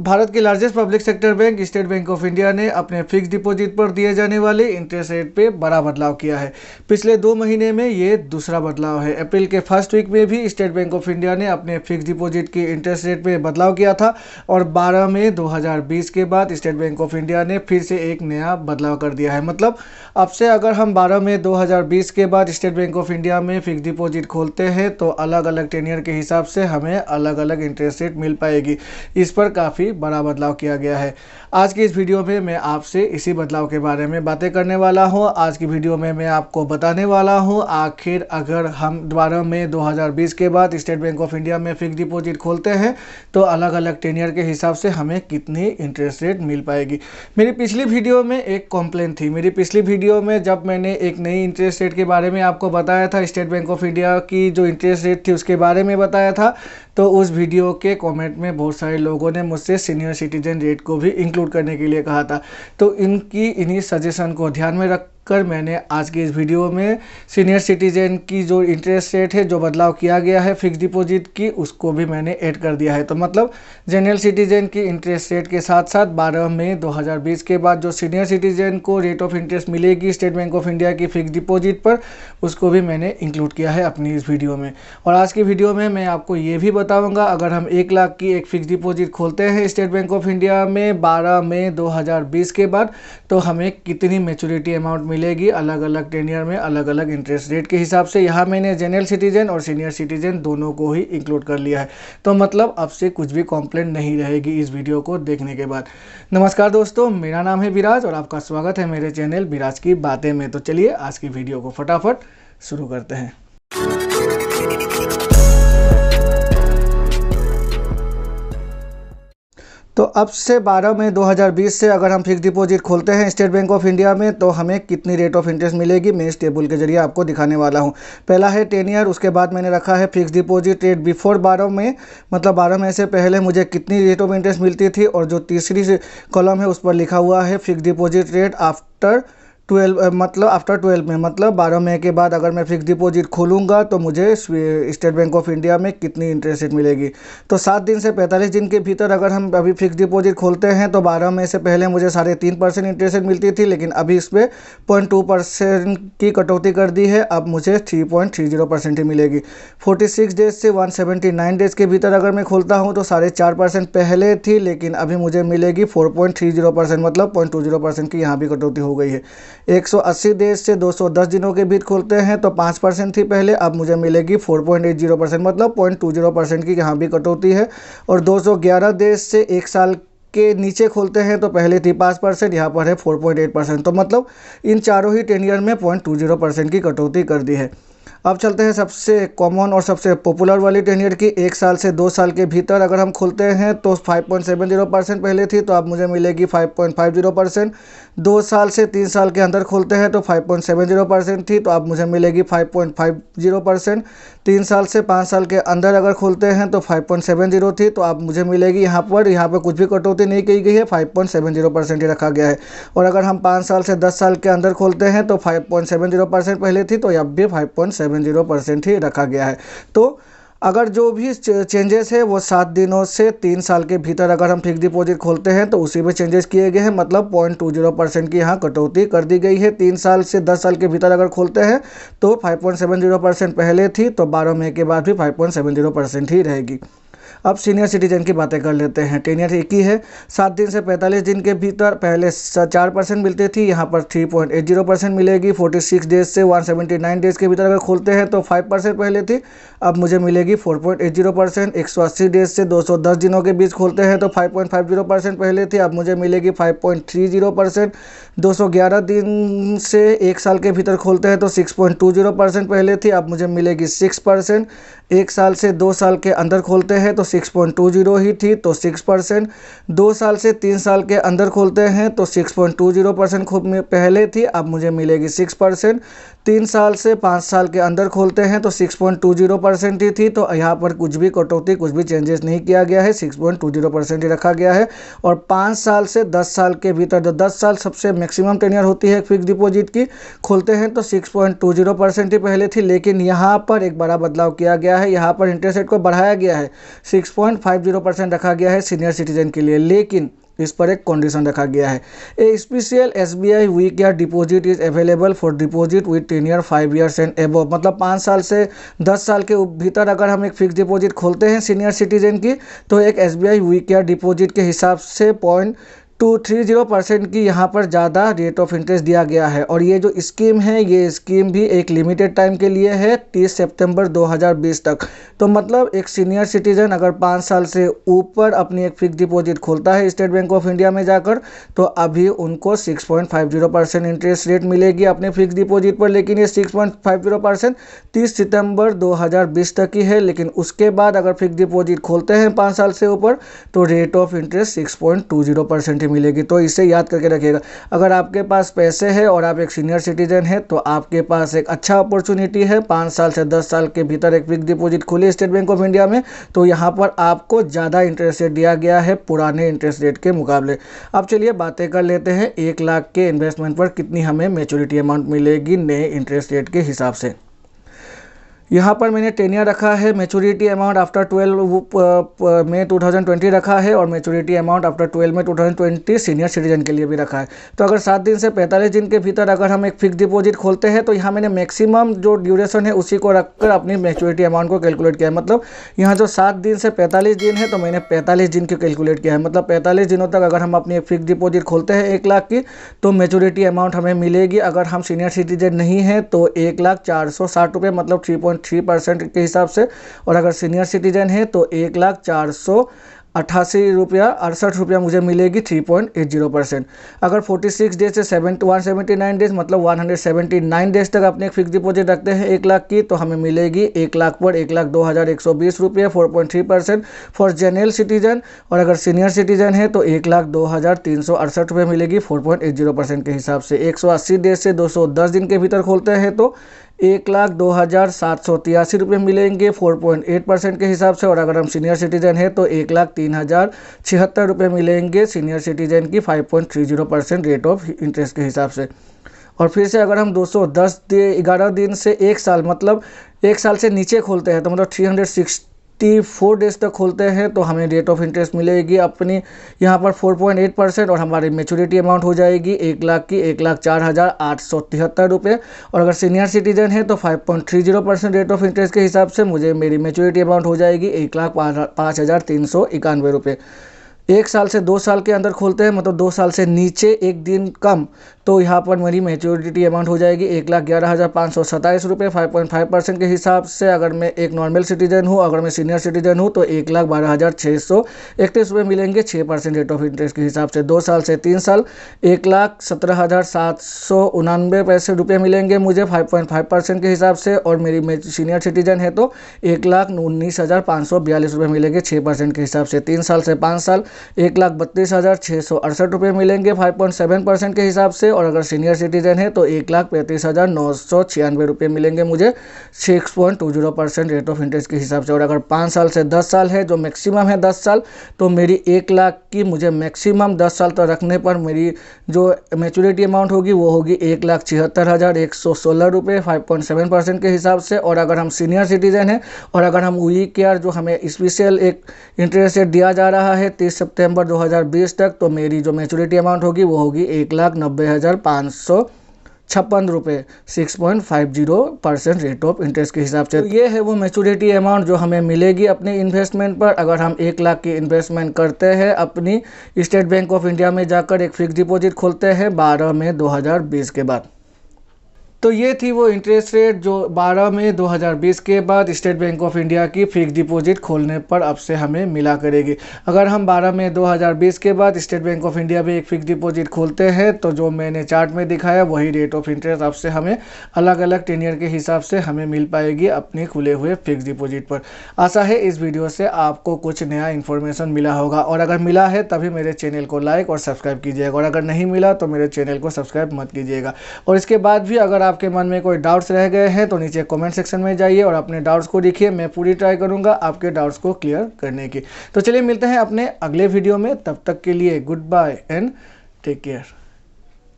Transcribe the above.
भारत की largest public sector bank state bank of India ने अपने फिक्स डिपॉजिट पर दिए जाने वाले इंटरेस्ट रेट पे बड़ा बदलाव किया है। पिछले 2 महीने में ये दूसरा बदलाव है। अप्रैल के फर्स्ट वीक में भी स्टेट बैंक ऑफ इंडिया ने अपने फिक्स डिपॉजिट की इंटरेस्ट रेट पे बदलाव किया था और 12 मई 2020 के बाद स्टेट बैंक ऑफ इंडिया ने फिर से एक नया बदलाव कर दिया है। मतलब अब से अगर हम 12 मई 2020 के बाद स्टेट बैंक ऑफ इंडिया में फिक्स डिपॉजिट खोलते हैं तो अलग अलग टेन्योर के हिसाब से हमें अलग अलग इंटरेस्ट रेट मिल पाएगी। इस पर काफ़ी बड़ा बदलाव किया गया है। आज की इस वीडियो में मैं आपसे इसी बदलाव के बारे में बातें करने वाला हूं। आज की वीडियो में मैं आपको बताने वाला हूं आखिर अगर हम 12 मई 2020 के बाद स्टेट बैंक ऑफ इंडिया में फिक्स डिपॉजिट खोलते हैं तो अलग अलग टेन्योर के हिसाब से हमें कितनी इंटरेस्ट रेट मिल पाएगी। मेरी पिछली वीडियो में एक कॉम्प्लेन थी। मेरी पिछली वीडियो में जब मैंने एक नई इंटरेस्ट रेट के बारे में आपको बताया था, स्टेट बैंक ऑफ इंडिया की जो इंटरेस्ट रेट थी उसके बारे में बताया था, तो उस वीडियो के कमेंट में बहुत सारे लोगों ने मुझसे सीनियर सिटीजन रेट को भी इंक्लूड करने के लिए कहा था। तो इन्हीं सजेशन को ध्यान में रखकर मैंने आज की इस वीडियो में सीनियर सिटीजन की जो इंटरेस्ट रेट है, जो बदलाव किया गया है फिक्स डिपॉजिट की, उसको भी मैंने ऐड कर दिया है। तो मतलब जनरल सिटीजन की इंटरेस्ट रेट के साथ साथ 12 मई 2020 के बाद जो सीनियर सिटीजन को रेट ऑफ इंटरेस्ट मिलेगी स्टेट बैंक ऑफ इंडिया की फिक्स डिपॉजिट पर, उसको भी मैंने इंक्लूड किया है अपनी इस वीडियो में। और आज की वीडियो में मैं आपको ये भी बताऊंगा अगर हम 1 लाख की एक फिक्स डिपॉजिट खोलते हैं स्टेट बैंक ऑफ इंडिया में 12 मई 2020 के बाद तो हमें कितनी मैच्योरिटी अमाउंट मिलेगी अलग अलग टेन्योर में अलग अलग इंटरेस्ट रेट के हिसाब से। यहाँ मैंने जनरल सिटीजन और सीनियर सिटीजन दोनों को ही इंक्लूड कर लिया है। तो मतलब अब से कुछ भी कॉम्प्लेन नहीं रहेगी इस वीडियो को देखने के बाद। नमस्कार दोस्तों, मेरा नाम है विराज और आपका स्वागत है मेरे चैनल विराज की बातें में। तो चलिए आज की वीडियो को फटाफट शुरू करते हैं। तो अब से 12 मई 2020 से अगर हम फिक्स डिपॉजिट खोलते हैं स्टेट बैंक ऑफ इंडिया में तो हमें कितनी रेट ऑफ इंटरेस्ट मिलेगी मैं इस टेबल के जरिए आपको दिखाने वाला हूं। पहला है 10 ईयर, उसके बाद मैंने रखा है फिक्स डिपॉजिट रेट बिफोर 12 मई, मतलब 12 मई से पहले मुझे कितनी रेट ऑफ इंटरेस्ट मिलती थी, और जो तीसरी कॉलम है उस पर लिखा हुआ है फिक्स डिपॉजिट रेट आफ्टर 12 मतलब आफ्टर 12 में, मतलब 12 मई के बाद अगर मैं फिक्स डिपॉजिट खोलूँगा तो मुझे स्टेट बैंक ऑफ इंडिया में कितनी इंटरेस्ट रेट मिलेगी। तो 7 दिन से 45 दिन के भीतर अगर हम अभी फिक्स डिपॉजिट खोलते हैं तो 12 मई से पहले मुझे 3.5% इंटरेस्ट रेट मिलती थी, लेकिन अभी इस पर 0.2% की कटौती कर दी है। अब मुझे 3.30% ही मिलेगी। 46 डेज से 179 डेज के भीतर अगर मैं खोलता हूँ तो 4.5% पहले थी, लेकिन अभी मुझे मिलेगी 4.30%, मतलब 0.20% की यहाँ भी कटौती हो गई है। 180 डेज से 210 दिनों के बीच खोलते हैं तो 5% थी पहले, अब मुझे मिलेगी 4.80%, मतलब 0.20% की यहाँ भी कटौती है। और 211 डेज से 1 साल के नीचे खोलते हैं तो पहले थी 5%, यहाँ पर है 4.8%। तो मतलब इन चारों ही टेन्योर में 0.20% की कटौती कर दी है। अब चलते हैं सबसे कॉमन और सबसे पॉपुलर वाली टेन्योर की। 1 साल से 2 साल के भीतर अगर हम खोलते हैं तो 5.70% पहले थी, तो अब मुझे मिलेगी 5.50%। 2 साल से 3 साल के अंदर खोलते हैं तो 5.70% थी, तो अब मुझे मिलेगी 5.50%। 3 साल से 5 साल के अंदर अगर खोलते हैं तो 5.70 थी, तो अब मुझे मिलेगी यहाँ पर कुछ भी कटौती नहीं की गई है, 5.70% ही रखा गया है। और अगर हम 5 साल से 10 साल के अंदर खोलते हैं तो 5.70% पहले थी, तो अब भी 5.70% ही रखा गया है। तो अगर जो भी चेंजेस है वो 7 दिनों से 3 साल के भीतर अगर हम फिक्स डिपॉजिट खोलते हैं तो उसी में चेंजेस किए गए हैं, मतलब 0.20% की यहाँ कटौती कर दी गई है। 3 साल से 10 साल के भीतर अगर खोलते हैं तो 5.70% पहले थी, तो 12 मई के बाद भी 5.70% ही रहेगी। अब सीनियर सिटीजन की बातें कर लेते हैं। टेन्योर एक ही है, 7 दिन से 45 दिन के भीतर पहले 4% मिलती थी, यहाँ पर 3.80% मिलेगी। 46 डेज से 179 डेज के भीतर अगर खोलते हैं तो 5% पहले थी, अब मुझे मिलेगी 4.80%। 180 डेज से 210 दिनों के बीच खोलते हैं तो 5.50% पहले थी, अब मुझे मिलेगी 5.30%। 211 दिन से 1 साल के भीतर खोलते हैं तो 6.20% पहले थी, अब मुझे मिलेगी 6%। 1 साल से 2 साल के अंदर खोलते हैं तो 6.20 ही थी, तो 6%। 2 साल से 3 साल के अंदर खोलते हैं तो 6.20% खूब में पहले थी, अब मुझे मिलेगी 6%। 3 साल से 5 साल के अंदर खोलते हैं तो 6.20% ही थी, तो यहाँ पर कुछ भी कटौती कुछ भी चेंजेस नहीं किया गया है, 6.20% ही रखा गया है। और 5 साल से 10 साल के भीतर, जो 10 साल सबसे मैक्सिमम टेन्योर होती है फिक्स डिपॉजिट की, खोलते हैं तो 6.20% ही पहले थी, लेकिन यहाँ पर एक बड़ा बदलाव किया गया है, यहाँ पर इंटरेस्ट रेट को बढ़ाया गया है, 6.50% रखा गया है सीनियर सिटीजन के लिए, लेकिन इस पर एक कंडीशन रखा गया है। ए स्पेशल SBI वीक या deposit is available for deposit with tenure 5 years and above. मतलब 5 साल से 10 साल के भीतर अगर हम एक फिक्स डिपॉजिट खोलते हैं सीनियर सिटीजन की, तो एक SBI वीक या डिपॉजिट के हिसाब से 0.230% की यहाँ पर ज़्यादा रेट ऑफ इंटरेस्ट दिया गया है। और ये जो स्कीम है, ये स्कीम भी एक लिमिटेड टाइम के लिए है, 30 सितंबर 2020 तक। तो मतलब एक सीनियर सिटीजन अगर 5 साल से ऊपर अपनी एक फिक्स डिपॉजिट खोलता है स्टेट बैंक ऑफ इंडिया में जाकर, तो अभी उनको 6.50% इंटरेस्ट रेट मिलेगी अपने फिक्स डिपॉजिट पर। लेकिन ये 6.50% 30 सितंबर 2020 तक ही है, लेकिन उसके बाद अगर फिक्स डिपॉजिट खोलते हैं 5 साल से ऊपर, तो रेट ऑफ इंटरेस्ट 6.20% मिलेगी। तो इसे याद करके रखिएगा। अगर आपके पास पैसे हैं और आप एक सीनियर सिटीजन है, तो आपके पास एक अच्छा अपॉर्चुनिटी है, 5 साल से 10 साल के भीतर एक फिक्स डिपॉजिट खोलिए स्टेट बैंक ऑफ इंडिया में, तो यहाँ पर आपको ज़्यादा इंटरेस्ट रेट दिया गया है पुराने इंटरेस्ट रेट के मुकाबले। अब चलिए बातें कर लेते हैं 1 लाख के इन्वेस्टमेंट पर कितनी हमें मैच्योरिटी अमाउंट मिलेगी नए इंटरेस्ट रेट के हिसाब से। यहाँ पर मैंने 10 ईयर रखा है, मैच्योरिटी अमाउंट आफ्टर 12 मई 2020 रखा है, और मैच्योरिटी अमाउंट आफ्टर 12 मई 2020 सीनियर सिटीजन के लिए भी रखा है। तो अगर 7 दिन से 45 दिन के भीतर अगर हम एक फिक्स डिपॉजिट खोलते हैं, तो यहाँ मैंने मैक्सिमम जो ड्यूरेशन है उसी को रखकर अपनी मैच्योरिटी अमाउंट को कैलकुलेट किया है। मतलब यहाँ जो 7 दिन से 45 दिन है, तो मैंने 45 दिन की कैलकुलेट किया है। मतलब 45 दिनों तक अगर हम अपनी एक फिक्स डिपॉजिट खोलते हैं 1 लाख की, तो मैच्योरिटी अमाउंट हमें मिलेगी। अगर हम सीनियर सिटीजन नहीं है तो 1,0460 रुपये, मतलब 3.3% के हिसाब से। और अगर सीनियर सिटीजन है तो 1,0488.68 मुझे मिलेगी 3.80%। अगर 46 डेज से 179 डेज, मतलब 179 डेज तक अपने एक फिक्स डिपॉजिट रखते हैं 1 लाख की, तो हमें मिलेगी 1 लाख पर 1,02,120 रुपये, 4.3% फॉर जनरल सिटीजन। और अगर सीनियर सिटीजन है तो 1,02,368 रुपये मिलेगी 4.80% के हिसाब से। 180 डेज से 210 दिन के भीतर खोलते हैं तो 1,02,783 रुपये मिलेंगे 4.8% के हिसाब से। और अगर हम सीनियर सिटीजन है तो 1,03,076 रुपये मिलेंगे सीनियर सिटीजन की 5.30% रेट ऑफ इंटरेस्ट के हिसाब से। और फिर से अगर हम 11 दिन से 1 साल, मतलब 1 साल से नीचे खोलते हैं, तो मतलब 364 डेज तक खोलते हैं, तो हमें रेट ऑफ इंटरेस्ट मिलेगी अपनी यहाँ पर 4.8%। और हमारी मैच्योरिटी अमाउंट हो जाएगी 1 लाख की 1,04,873 रुपये। और अगर सीनियर सिटीजन है तो 5.30% रेट ऑफ इंटरेस्ट के हिसाब से मुझे मेरी मैच्योरिटी अमाउंट हो जाएगी 1,05,391 रुपये। 1 साल से 2 साल के अंदर खोलते हैं, मतलब 2 साल से नीचे 1 दिन कम, तो यहाँ पर मेरी मैच्योरिटी अमाउंट हो जाएगी 1,11,527 रुपये 5.5% के हिसाब से। अगर मैं एक नॉर्मल सिटीजन हूँ, अगर मैं सीनियर सिटीजन हूँ, तो 1,12,631 रुपये मिलेंगे 6% रेट ऑफ इंटरेस्ट के हिसाब से। 2 साल से 3 साल 1,17,799 रुपये मिलेंगे मुझे 5.5% के हिसाब से। और मेरी सीनियर सिटीजन है तो 1,19,542 रुपये मिलेंगे 6% के हिसाब से। 3 साल से 5 साल 1,32,668 रुपये मिलेंगे 5.7% के हिसाब से। और अगर सीनियर सिटीजन है तो 1,35,996 रुपये मिलेंगे मुझे 6.20% रेट ऑफ इंटरेस्ट के हिसाब से। और अगर 5 साल से 10 साल है, जो मैक्सिमम है 10 साल, तो मेरी 1 लाख की मुझे मैक्सिमम 10 साल तक रखने पर मेरी जो मैच्योरिटी अमाउंट होगी वो होगी 1,76,116 रुपये 5.7% के हिसाब से। और अगर हम सीनियर सिटीजन हैं और अगर हम वीक केयर जो हमें स्पेशल एक इंटरेस्ट रेट दिया जा रहा है 30 सितंबर 2020 तक, तो मेरी जो मैच्योरिटी अमाउंट होगी वो होगी 1,90,556 रुपये 6.50% रेट ऑफ इंटरेस्ट के हिसाब से। तो ये है वो मैच्योरिटी अमाउंट जो हमें मिलेगी अपने इन्वेस्टमेंट पर। अगर हम 1 लाख की इन्वेस्टमेंट करते हैं अपनी स्टेट बैंक ऑफ इंडिया में जाकर एक फिक्स डिपॉजिट खोलते हैं 12 मई 2020 के बाद। तो ये थी वो इंटरेस्ट रेट जो 12 मई 2020 के बाद स्टेट बैंक ऑफ इंडिया की फिक्स डिपॉजिट खोलने पर अब से हमें मिला करेगी। अगर हम 12 मई 2020 के बाद स्टेट बैंक ऑफ इंडिया में एक फिक्स डिपॉजिट खोलते हैं, तो जो मैंने चार्ट में दिखाया वही रेट ऑफ इंटरेस्ट अब से हमें अलग अलग टेन्योर के हिसाब से हमें मिल पाएगी अपने खुले हुए फिक्स डिपॉजिट पर। आशा है इस वीडियो से आपको कुछ नया इन्फॉर्मेशन मिला होगा, और अगर मिला है तभी मेरे चैनल को लाइक और सब्सक्राइब कीजिएगा, और अगर नहीं मिला तो मेरे चैनल को सब्सक्राइब मत कीजिएगा। और इसके बाद भी अगर आपके मन में कोई डाउट्स रह गए हैं तो नीचे कमेंट सेक्शन में जाइए और अपने डाउट्स को लिखिए। मैं पूरी ट्राई करूंगा आपके डाउट्स को क्लियर करने की। तो चलिए मिलते हैं अपने अगले वीडियो में, तब तक के लिए goodbye and take care.